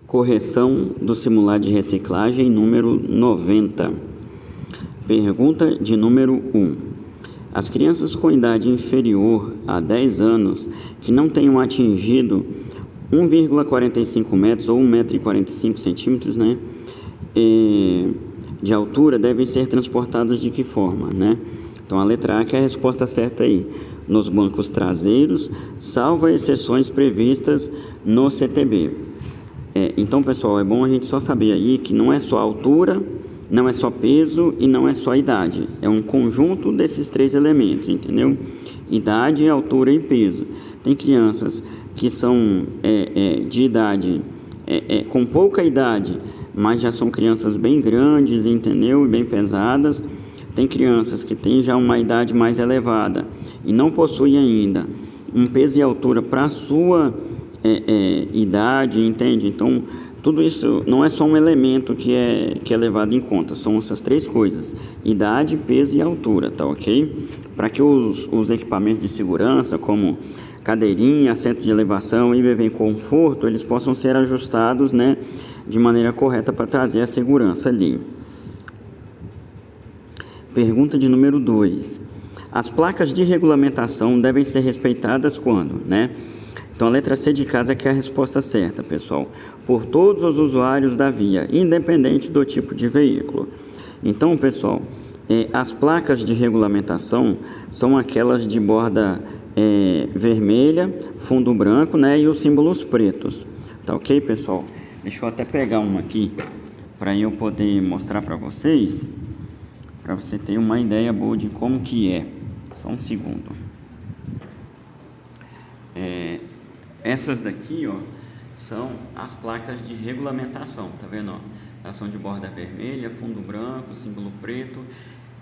Correção do simulado de reciclagem número 90. Pergunta de número 1. As crianças com idade inferior a 10 anos que não tenham atingido 1,45 metros ou 1,45 centímetros, né, de altura devem ser transportadas de que forma, né? Então a letra A que é a resposta certa aí. Nos bancos traseiros, salvo exceções previstas no CTB. Então, pessoal, é bom a gente só saber aí que não é só altura, não é só peso e não é só idade. É um conjunto desses três elementos, entendeu? Idade, altura e peso. Tem crianças que são de idade, com pouca idade, mas já são crianças bem grandes, entendeu? E bem pesadas. Tem crianças que têm já uma idade mais elevada e não possuem ainda um peso e altura para a sua idade, entende? Então, tudo isso não é só um elemento que é levado em conta, são essas três coisas: idade, peso e altura, tá ok? Para que os equipamentos de segurança, como cadeirinha, assento de elevação e bebê em conforto, eles possam ser ajustados, né, de maneira correta para trazer a segurança ali. Pergunta de número 2. As placas de regulamentação devem ser respeitadas quando, né? Então, a letra C de casa que é a resposta certa, pessoal. Por todos os usuários da via, independente do tipo de veículo. Então, pessoal, as placas de regulamentação são aquelas de borda vermelha, fundo branco, né? E os símbolos pretos. Tá ok, pessoal? Deixa eu até pegar uma aqui para eu poder mostrar para vocês, para você ter uma ideia boa de como que é. Só um segundo. Essas daqui, ó, são as placas de regulamentação, tá vendo, ó? Elas são de borda vermelha, fundo branco, símbolo preto.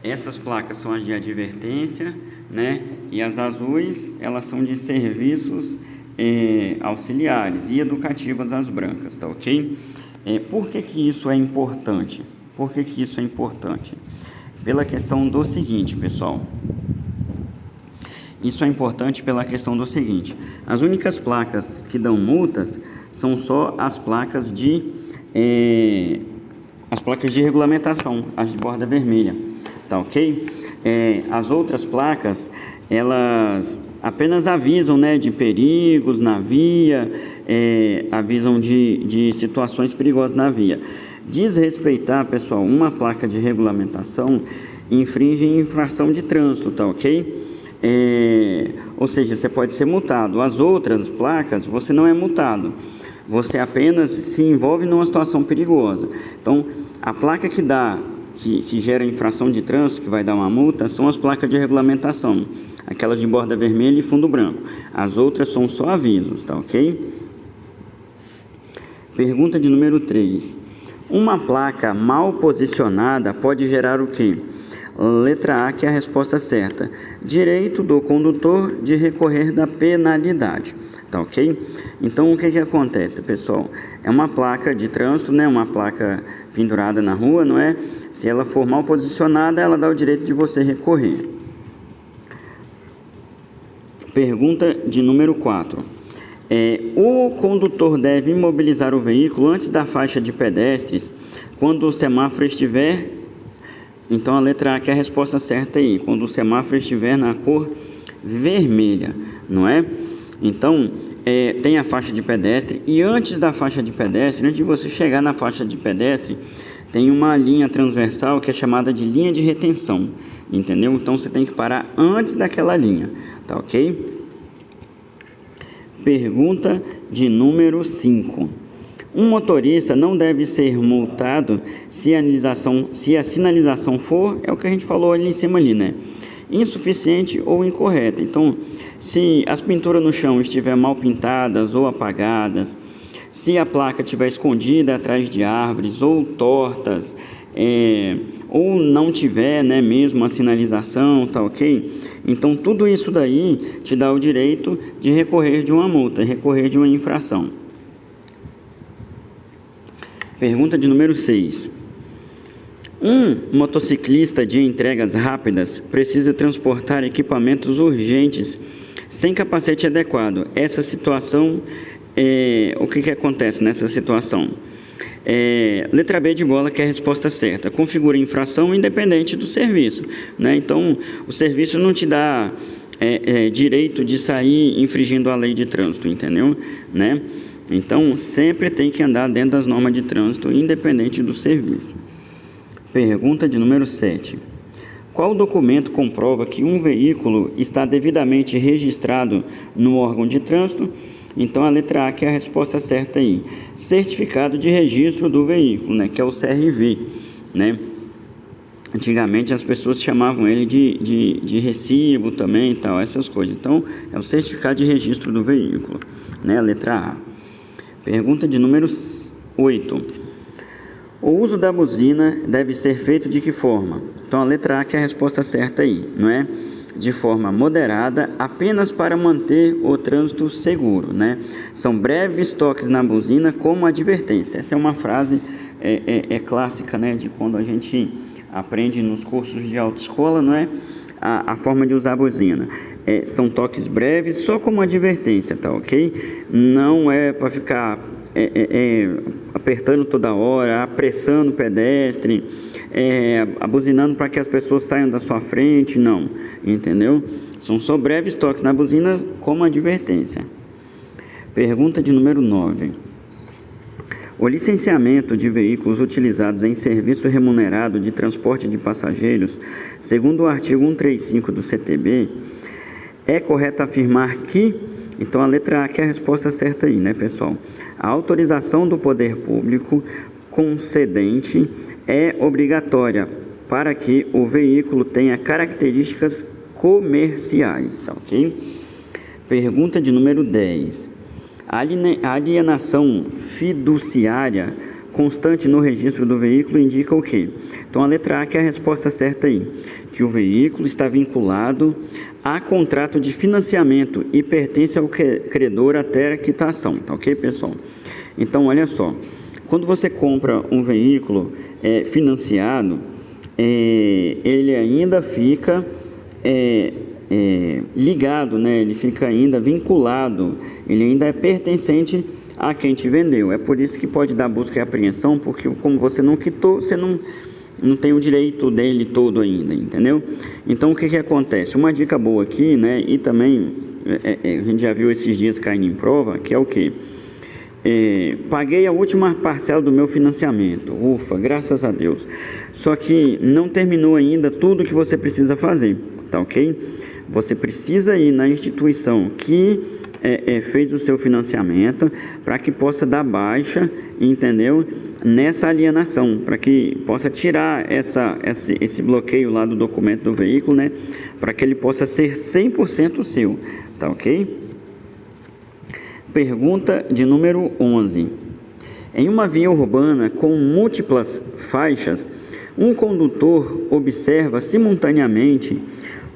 Essas placas são as de advertência, né? E as azuis, elas são de serviços auxiliares e educativas, as brancas, tá ok? Por que que isso é importante? Por que que isso é importante? Pela questão do seguinte, pessoal. Isso é importante pela questão do seguinte: as únicas placas que dão multas são só as placas de regulamentação, as de borda vermelha, tá ok? As outras placas, elas apenas avisam, né, de perigos na via, avisam de situações perigosas na via. Desrespeitar, pessoal, uma placa de regulamentação infringe infração de trânsito, tá ok? Ou seja, você pode ser multado. As outras placas, você não é multado, você apenas se envolve numa situação perigosa. Então, a placa que gera infração de trânsito, que vai dar uma multa, são as placas de regulamentação, aquelas de borda vermelha e fundo branco. As outras são só avisos, tá ok? Pergunta de número 3. Uma placa mal posicionada pode gerar o quê? Letra A, que é a resposta certa. Direito do condutor de recorrer da penalidade. Tá ok? Então, o que que acontece, pessoal? É uma placa de trânsito, né? Uma placa pendurada na rua, não é? Se ela for mal posicionada, ela dá o direito de você recorrer. Pergunta de número 4. O condutor deve imobilizar o veículo antes da faixa de pedestres quando o semáforo estiver... Então, a letra A que é a resposta certa aí, quando o semáforo estiver na cor vermelha, não é? Então, tem a faixa de pedestre e antes da faixa de pedestre, antes de você chegar na faixa de pedestre, tem uma linha transversal que é chamada de linha de retenção, entendeu? Então, você tem que parar antes daquela linha, tá ok? Pergunta de número 5. Um motorista não deve ser multado se a sinalização for, é o que a gente falou ali em cima ali, né? Insuficiente ou incorreta. Então, se as pinturas no chão estiver mal pintadas ou apagadas, se a placa estiver escondida atrás de árvores ou tortas, ou não tiver, né, mesmo a sinalização, tá ok? Então, tudo isso daí te dá o direito de recorrer de uma multa, recorrer de uma infração. Pergunta de número 6. Um motociclista de entregas rápidas precisa transportar equipamentos urgentes sem capacete adequado. Essa situação o que acontece nessa situação? Letra B de bola, que é a resposta certa. Configura infração independente do serviço, né? Então, o serviço não te dá direito de sair infringindo a lei de trânsito, entendeu? Né? Então, sempre tem que andar dentro das normas de trânsito, independente do serviço. Pergunta de número 7. Qual documento comprova que um veículo está devidamente registrado no órgão de trânsito? Então, a letra A, que é a resposta certa aí. Certificado de registro do veículo, né? Que é o CRV, né? Antigamente as pessoas chamavam ele de recibo também e tal, essas coisas. Então, é o certificado de registro do veículo, né? A letra A. Pergunta de número 8. O uso da buzina deve ser feito de que forma? Então, a letra A, que é a resposta certa aí, não é? De forma moderada, apenas para manter o trânsito seguro, né? São breves toques na buzina como advertência. Essa é uma frase clássica, né? De quando a gente aprende nos cursos de autoescola, não é? A forma de usar a buzina. São toques breves, só como advertência, tá ok? Não é para ficar apertando toda hora, apressando o pedestre, abuzinando para que as pessoas saiam da sua frente, não, entendeu? São só breves toques na buzina como advertência. Pergunta de número 9. O licenciamento de veículos utilizados em serviço remunerado de transporte de passageiros, segundo o artigo 135 do CTB, é correto afirmar que... Então, a letra A, que é a resposta certa aí, né, pessoal? A autorização do poder público concedente é obrigatória para que o veículo tenha características comerciais, tá ok? Pergunta de número 10. A alienação fiduciária constante no registro do veículo indica o quê? Então, a letra A, que é a resposta certa aí, que o veículo está vinculado a contrato de financiamento e pertence ao credor até a quitação, tá ok, pessoal? Então, olha só, quando você compra um veículo financiado, ele ainda fica ligado, né? Ele fica ainda vinculado, ele ainda é pertencente a quem te vendeu. É por isso que pode dar busca e apreensão, porque como você não quitou, você não tem o direito dele todo ainda, entendeu? Então, o que acontece? Uma dica boa aqui, né? E também, a gente já viu esses dias caindo em prova, que é o quê? Paguei a última parcela do meu financiamento. Ufa, graças a Deus. Só que não terminou ainda tudo que você precisa fazer, tá ok? Você precisa ir na instituição que fez o seu financiamento para que possa dar baixa, entendeu? Nessa alienação, para que possa tirar esse bloqueio lá do documento do veículo, né? Para que ele possa ser 100% seu, tá ok? Pergunta de número 11. Em uma via urbana com múltiplas faixas, um condutor observa simultaneamente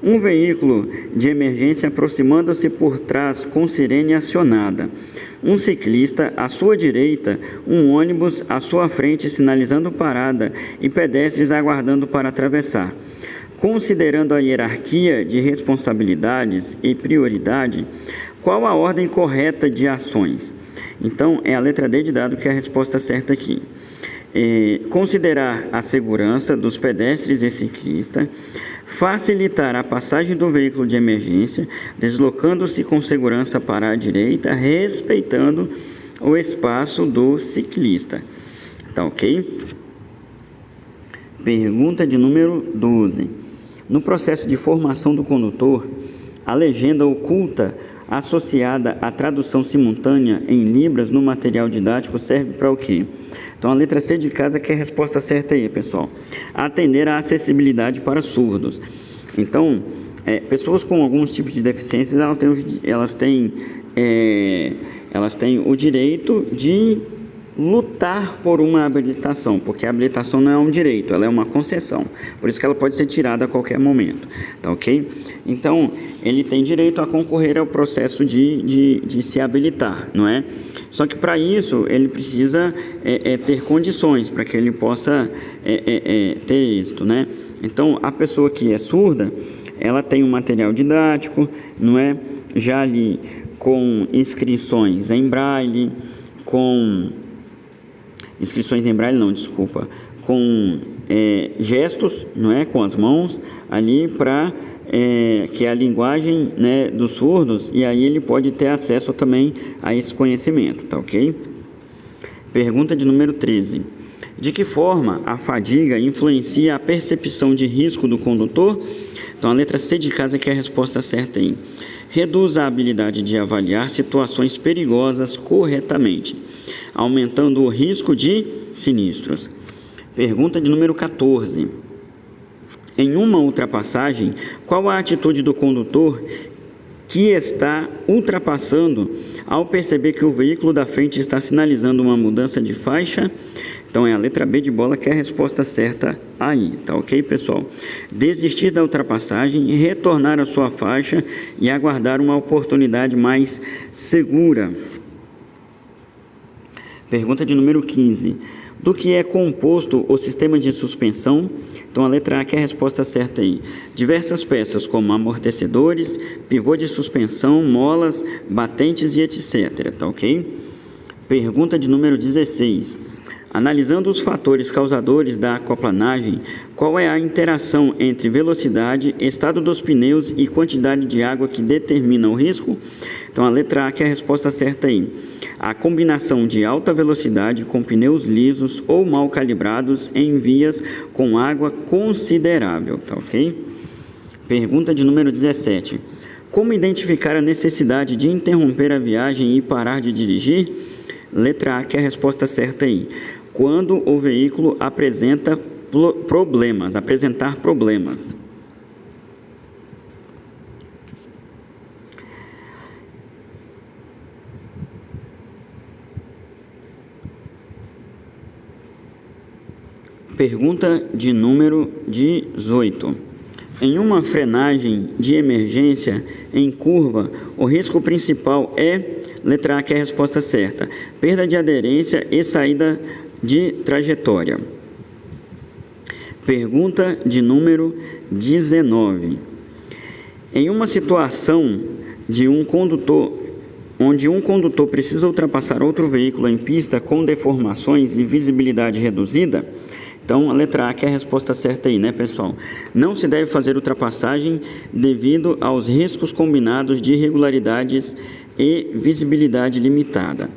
um veículo de emergência aproximando-se por trás com sirene acionada, um ciclista à sua direita, um ônibus à sua frente sinalizando parada e pedestres aguardando para atravessar. Considerando a hierarquia de responsabilidades e prioridade, qual a ordem correta de ações? Então, é a letra D de dado que é a resposta certa aqui. Considerar a segurança dos pedestres e ciclistas, facilitar a passagem do veículo de emergência, deslocando-se com segurança para a direita, respeitando o espaço do ciclista. Tá ok? Pergunta de número 12. No processo de formação do condutor, a legenda oculta associada à tradução simultânea em libras no material didático serve para o quê? Então, a letra C de casa que é a resposta certa aí, pessoal. Atender à acessibilidade para surdos. Então, pessoas com alguns tipos de deficiências, elas têm o direito de lutar por uma habilitação, porque a habilitação não é um direito, ela é uma concessão. Por isso que ela pode ser tirada a qualquer momento, tá ok? Então, ele tem direito a concorrer ao processo de se habilitar, não é? Só que para isso, ele precisa ter condições para que ele possa ter êxito, né? Então, a pessoa que é surda, ela tem um material didático, não é? Já ali com inscrições em braille, com gestos, não é, com as mãos ali para que é a linguagem, né, dos surdos, e aí ele pode ter acesso também a esse conhecimento, tá ok? Pergunta de número 13. De que forma a fadiga influencia a percepção de risco do condutor? Então, a letra C de casa que é a resposta certa aí. Reduz a habilidade de avaliar situações perigosas corretamente, aumentando o risco de sinistros. Pergunta de número 14. Em uma ultrapassagem, qual a atitude do condutor que está ultrapassando ao perceber que o veículo da frente está sinalizando uma mudança de faixa? Então, é a letra B de bola que é a resposta certa aí, tá ok, pessoal? Desistir da ultrapassagem, retornar à sua faixa e aguardar uma oportunidade mais segura. Pergunta de número 15. Do que é composto o sistema de suspensão? Então, a letra A que é a resposta certa aí. Diversas peças, como amortecedores, pivô de suspensão, molas, batentes e etc, tá ok? Pergunta de número 16. Analisando os fatores causadores da aquaplanagem, qual é a interação entre velocidade, estado dos pneus e quantidade de água que determina o risco? Então, a letra A que é a resposta certa aí. A combinação de alta velocidade com pneus lisos ou mal calibrados em vias com água considerável, tá ok? Pergunta de número 17. Como identificar a necessidade de interromper a viagem e parar de dirigir? Letra A que é a resposta certa aí. Quando o veículo apresentar problemas. Pergunta de número 18. Em uma frenagem de emergência em curva, o risco principal é, letra A que é a resposta certa, perda de aderência e saída de trajetória. Pergunta de número 19. Em uma situação de onde um condutor precisa ultrapassar outro veículo em pista com deformações e visibilidade reduzida, então a letra A que é a resposta certa aí, né, pessoal? Não se deve fazer ultrapassagem devido aos riscos combinados de irregularidades e visibilidade limitada.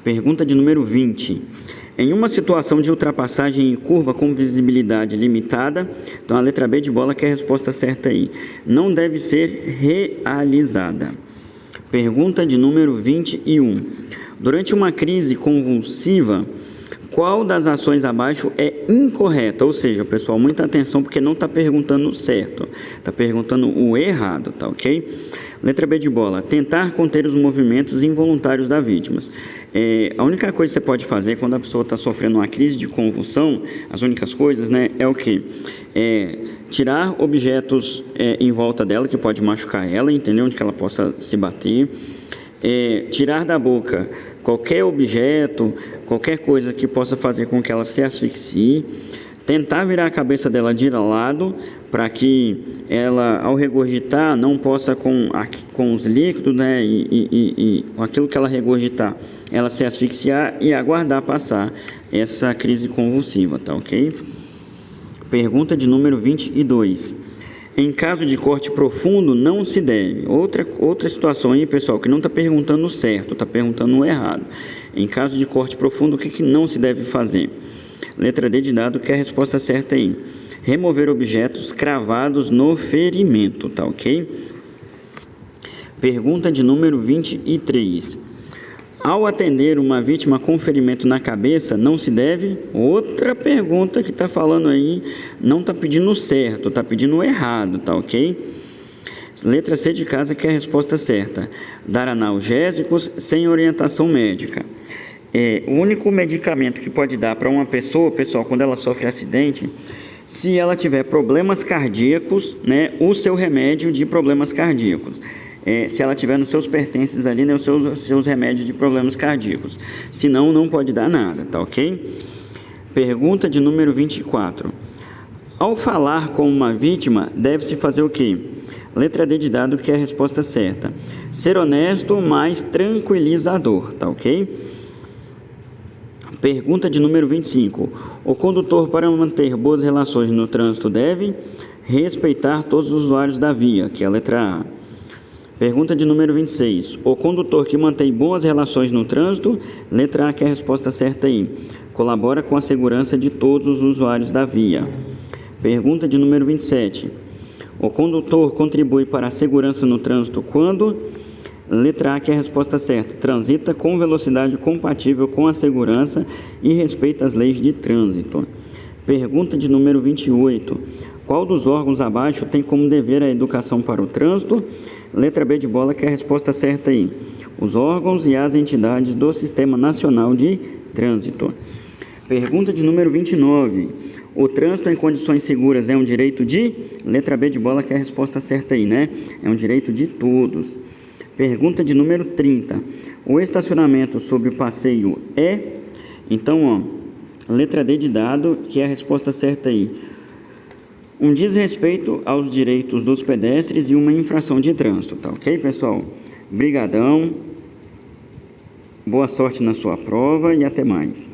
Pergunta de número 20. Em uma situação de ultrapassagem em curva com visibilidade limitada, então a letra B de bola que é a resposta certa aí, não deve ser realizada. Pergunta de número 21. Durante uma crise convulsiva, qual das ações abaixo é incorreta? Ou seja, pessoal, muita atenção porque não está perguntando o certo, está perguntando o errado, tá ok? Letra B de bola, tentar conter os movimentos involuntários da vítima. A única coisa que você pode fazer quando a pessoa está sofrendo uma crise de convulsão, as únicas coisas, né, é o quê? Tirar objetos em volta dela, que pode machucar ela, entendeu? Onde que ela possa se bater. Tirar da boca qualquer objeto, qualquer coisa que possa fazer com que ela se asfixie. Tentar virar a cabeça dela de lado, para que ela, ao regurgitar, não possa com os líquidos, né, e aquilo que ela regurgitar, ela se asfixiar e aguardar passar essa crise convulsiva, tá ok? Pergunta de número 22. Em caso de corte profundo, não se deve. Outra situação aí, pessoal, que não está perguntando o certo, está perguntando o errado. Em caso de corte profundo, o que não se deve fazer? Letra D de dado, que é a resposta certa aí. Remover objetos cravados no ferimento, tá ok? Pergunta de número 23. Ao atender uma vítima com ferimento na cabeça, não se deve? Outra pergunta que está falando aí, não está pedindo certo, está pedindo errado, tá ok? Letra C de casa, que é a resposta certa. Dar analgésicos sem orientação médica. O único medicamento que pode dar para uma pessoa, pessoal, quando ela sofre acidente, se ela tiver problemas cardíacos, né, o seu remédio de problemas cardíacos. Se ela tiver nos seus pertences ali, né, os seus remédios de problemas cardíacos. Senão, não pode dar nada, tá ok? Pergunta de número 24. Ao falar com uma vítima, deve-se fazer o quê? Letra D de dado, que é a resposta certa. Ser honesto, mais tranquilizador, tá ok? Pergunta de número 25. O condutor, para manter boas relações no trânsito, deve respeitar todos os usuários da via, que é a letra A. Pergunta de número 26. O condutor que mantém boas relações no trânsito, letra A, que é a resposta certa aí, colabora com a segurança de todos os usuários da via. Pergunta de número 27. O condutor contribui para a segurança no trânsito quando, letra A, que é a resposta certa, transita com velocidade compatível com a segurança e respeita as leis de trânsito. Pergunta de número 28. Qual dos órgãos abaixo tem como dever a educação para o trânsito? Letra B de bola, que é a resposta certa aí. Os órgãos e as entidades do Sistema Nacional de Trânsito. Pergunta de número 29. O trânsito em condições seguras é um direito de? Letra B de bola, que é a resposta certa aí, né? É um direito de todos. Pergunta de número 30. O estacionamento sob o passeio é? Então, letra D de dado, que é a resposta certa aí. Um desrespeito aos direitos dos pedestres e uma infração de trânsito, tá ok, pessoal? Brigadão, boa sorte na sua prova e até mais.